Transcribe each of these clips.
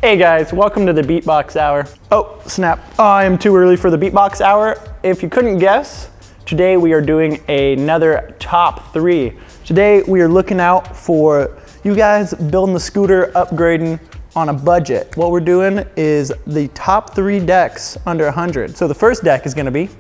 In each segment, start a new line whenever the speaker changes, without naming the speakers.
Hey guys, welcome to the Beatbox Hour. Oh, snap. I am too early for the Beatbox Hour. If you couldn't guess, today we are doing another top 3. Today we are looking out for you guys building the scooter, upgrading on a budget. What we're doing is the top 3 decks under 100. So the first deck is gonna be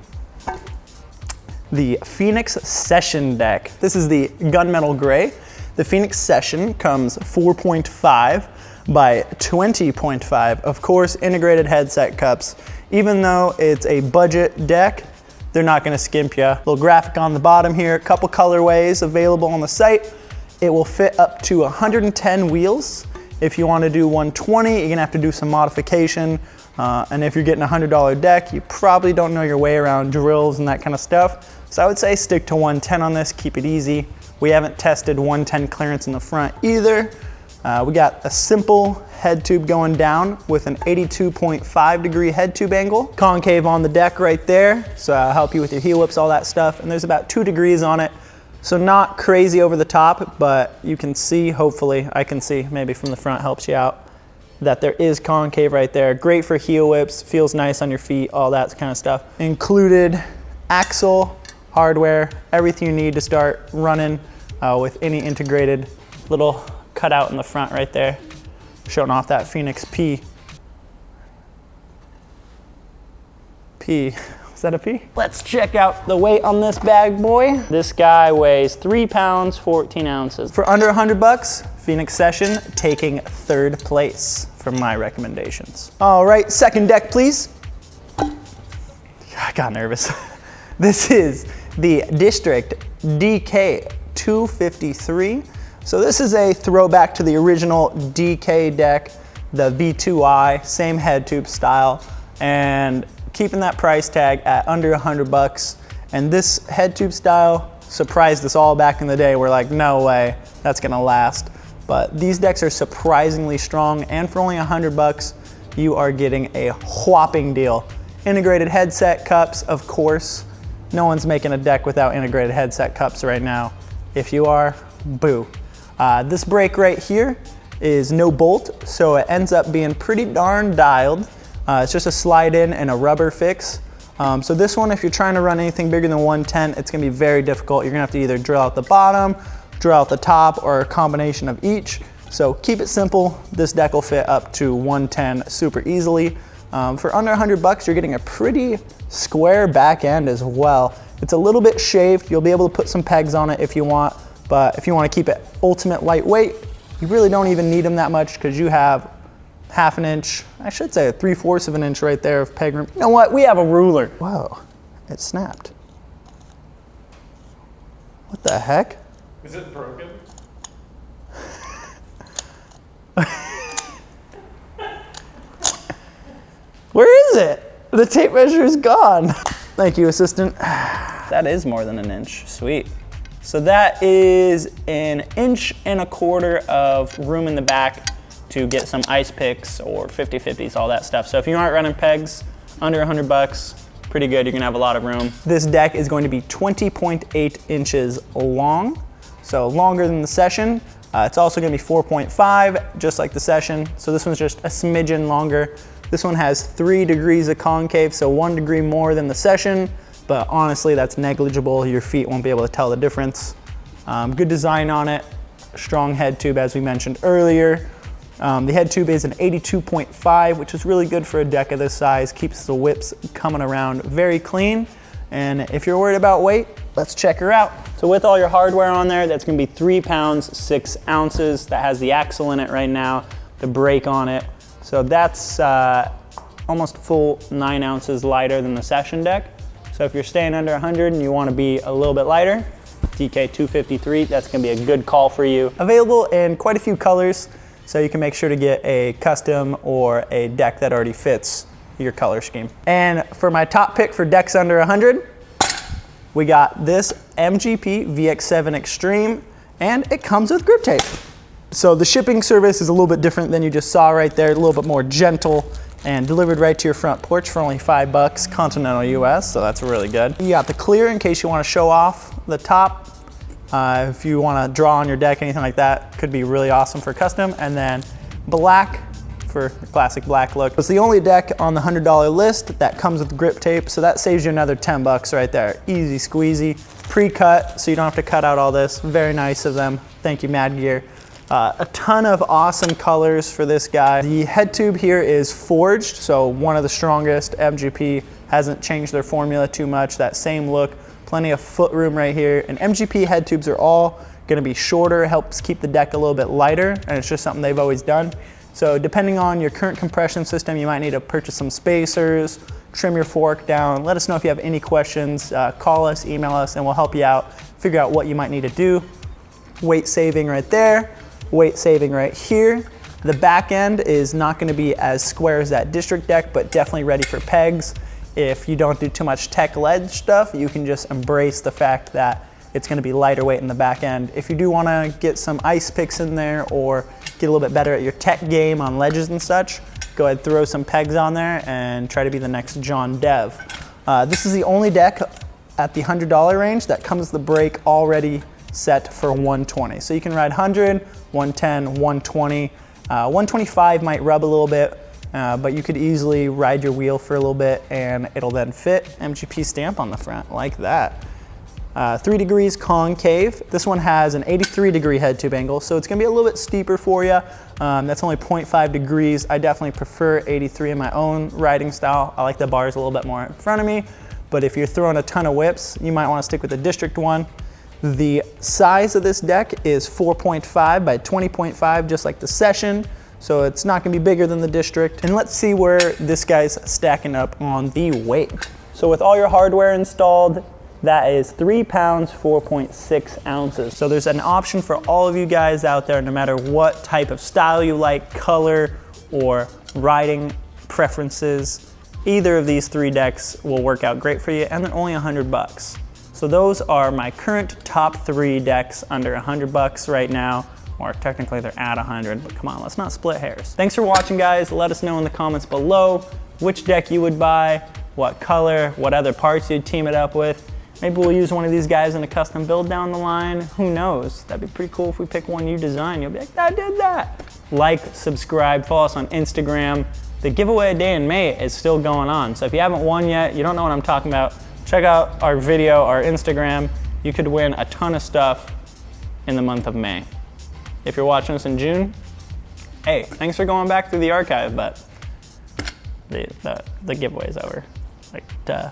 the Phoenix Session deck. This is the gunmetal gray. The Phoenix Session comes 4.5 by 20.5. Of course, integrated headset cups. Even though it's a budget deck, they're not gonna skimp you. Little graphic on the bottom here, a couple colorways available on the site. It will fit up to 110 wheels. If you wanna do 120, you're gonna have to do some modification. And if you're getting a $100 deck, you probably don't know your way around drills and that kind of stuff. So I would say stick to 110 on this, keep it easy. We haven't tested 110 clearance in the front either. We got a simple head tube going down with an 82.5 degree head tube angle. Concave on the deck right there, so I'll help you with your heel whips, all that stuff. And there's about 2 degrees on it. So not crazy over the top, but you can see, hopefully, I can see, maybe from the front helps you out, that there is concave right there. Great for heel whips, feels nice on your feet, all that kind of stuff. Included axle, hardware, everything you need to start running with any integrated little cutout in the front right there, showing off that Phoenix P. Is that a P? Let's check out the weight on this bag boy. This guy weighs 3 pounds, 14 ounces. For under 100 bucks, Phoenix Session taking 3rd place for my recommendations. All right, second deck, please. I got nervous. This is the District DK253. So this is a throwback to the original DK deck, the V2i, same head tube style, and keeping that price tag at under 100 bucks. And this head tube style surprised us all back in the day. We're like, no way, that's gonna last. But these decks are surprisingly strong, and for only 100 bucks, you are getting a whopping deal. Integrated headset cups, of course. No one's making a deck without integrated headset cups right now. If you are, boo. This brake right here is no bolt, so it ends up being pretty darn dialed. It's just a slide in and a rubber fix. So this one, if you're trying to run anything bigger than 110, it's gonna be very difficult. You're gonna have to either drill out the bottom, drill out the top, or a combination of each. So keep it simple. This deck will fit up to 110 super easily. For under 100 bucks, you're getting a pretty square back end as well. It's a little bit shaved. You'll be able to put some pegs on it if you want, but if you want to keep it ultimate lightweight, you really don't even need them that much because you have 1/2 inch, I should say 3/4 of an inch right there of peg room. You know what? We have a ruler. Whoa, it snapped. What the heck?
Is it broken?
Where is it? The tape measure is gone. Thank you, assistant. That is more than an inch, sweet. So that is 1.25 inches of room in the back to get some ice picks or 50/50s, all that stuff. So if you aren't running pegs, under 100 bucks, pretty good, you're gonna have a lot of room. This deck is going to be 20.8 inches long, so longer than the Session. It's also gonna be 4.5, just like the Session. So this one's just a smidgen longer. This one has 3 degrees of concave, so 1 degree more than the Session, but honestly, that's negligible. Your feet won't be able to tell the difference. Good design on it, strong head tube as we mentioned earlier. The head tube is an 82.5, which is really good for a deck of this size, keeps the whips coming around very clean. And if you're worried about weight, let's check her out. So with all your hardware on there, that's gonna be 3 pounds, 6 ounces. That has the axle in it right now, the brake on it. So that's almost a full 9 ounces lighter than the Session deck. So if you're staying under 100 and you wanna be a little bit lighter, DK253, that's gonna be a good call for you. Available in quite a few colors, so you can make sure to get a custom or a deck that already fits your color scheme. And for my top pick for decks under 100, we got this MGP VX7 Extreme, and it comes with grip tape. So the shipping service is a little bit different than you just saw right there, a little bit more gentle, and delivered right to your front porch for only $5, continental US, so that's really good. You got the clear in case you want to show off the top. If you want to draw on your deck, anything like that, could be really awesome for custom. And then black for the classic black look. It's the only deck on the $100 list that comes with grip tape, so that saves you another 10 bucks right there. Easy squeezy, pre-cut, so you don't have to cut out all this. Very nice of them. Thank you, Mad Gear. A ton of awesome colors for this guy. The head tube here is forged, so one of the strongest. MGP hasn't changed their formula too much. That same look, plenty of foot room right here. And MGP head tubes are all gonna be shorter, helps keep the deck a little bit lighter, and it's just something they've always done. So depending on your current compression system, you might need to purchase some spacers, trim your fork down. Let us know if you have any questions. Call us, email us, and we'll help you out, figure out what you might need to do. Weight saving right there. Weight saving right here. The back end is not going to be as square as that district deck, but definitely ready for pegs. If you don't do too much tech ledge stuff, you can just embrace the fact that it's going to be lighter weight in the back end. If you do want to get some ice picks in there or get a little bit better at your tech game on ledges and such, go ahead, throw some pegs on there and try to be the next John Dev. This is the only deck at the $100 range that comes with the brake already set for 120. So you can ride 100, 110, 120. 125 might rub a little bit, but you could easily ride your wheel for a little bit and it'll then fit. MGP stamp on the front, like that. 3 degrees concave. This one has an 83-degree head tube angle, so it's gonna be a little bit steeper for you. That's only 0.5 degrees. I definitely prefer 83 in my own riding style. I like the bars a little bit more in front of me, but if you're throwing a ton of whips, you might wanna stick with the district one. The size of this deck is 4.5 by 20.5, just like the Session. So it's not gonna be bigger than the district. And let's see where this guy's stacking up on the weight. So with all your hardware installed, that is 3 pounds, 4.6 ounces. So there's an option for all of you guys out there, no matter what type of style you like, color, or riding preferences. Either of these 3 decks will work out great for you, and they're only 100 bucks. So those are my current top 3 decks under 100 bucks right now, or technically they're at 100, but come on, let's not split hairs. Thanks for watching, guys. Let us know in the comments below which deck you would buy, what color, what other parts you'd team it up with. Maybe we'll use one of these guys in a custom build down the line. Who knows? That'd be pretty cool if we pick one you design. You'll be like, I did that. Like, subscribe, follow us on Instagram. The giveaway a day in May is still going on. So if you haven't won yet, you don't know what I'm talking about, check out our video, our Instagram. You could win a ton of stuff in the month of May. If you're watching us in June, hey, thanks for going back through the archive, but the giveaway's over. Like, duh.